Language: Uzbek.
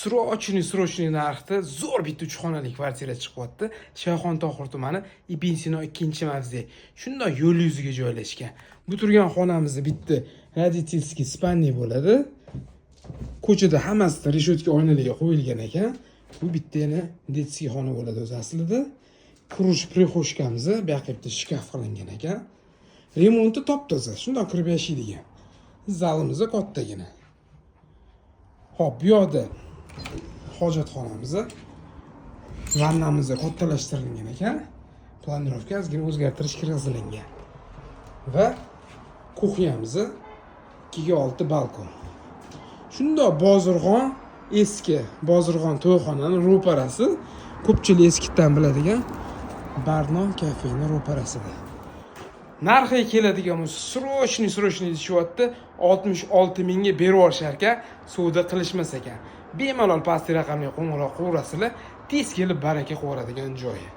srochniy narxda zo'r bitta 3 xonali kvartira chiqyapti. Shayxontohur tumani Ibn Sino 2-mavze. Shundoq yo'l yuziga joylashgan. Bu turgan xonamiz bitta родительский spalniy bo'ladi. Ko'chada hammasida reshetka oynalarga qo'yilgan ekan. Bu bitta yana детский xona bo'ladi o'zi aslida. Kurush prixoshkamiz, bu yoqda bitta shkaf qilingan ekan. Remonti top-toza, shundoq kirib yashaydigan. Zalimiz kattagina. Hop, bu yoqda hojatxonamiz, vannamiz kattalashtirilgan ekan. Planirovka ozgina o'zgartirish kiritilgan. Va kuxnyamiz 2/6 balkon. Shundoq Bozorxon eski Bozorxon to'yxonaning ro'parasi, ko'pchilik eskitdan biladigan Barnon kafening ro'parasida. Narxiga keladigan bo'lsa, srochniy deyishyapti. 66 mingga berib yuborishar ekan, savdo qilishmas ekan. Bemalol pastki raqamga qo'ng'iroq qilib, tez kelib baraka qo'yadigan joyi.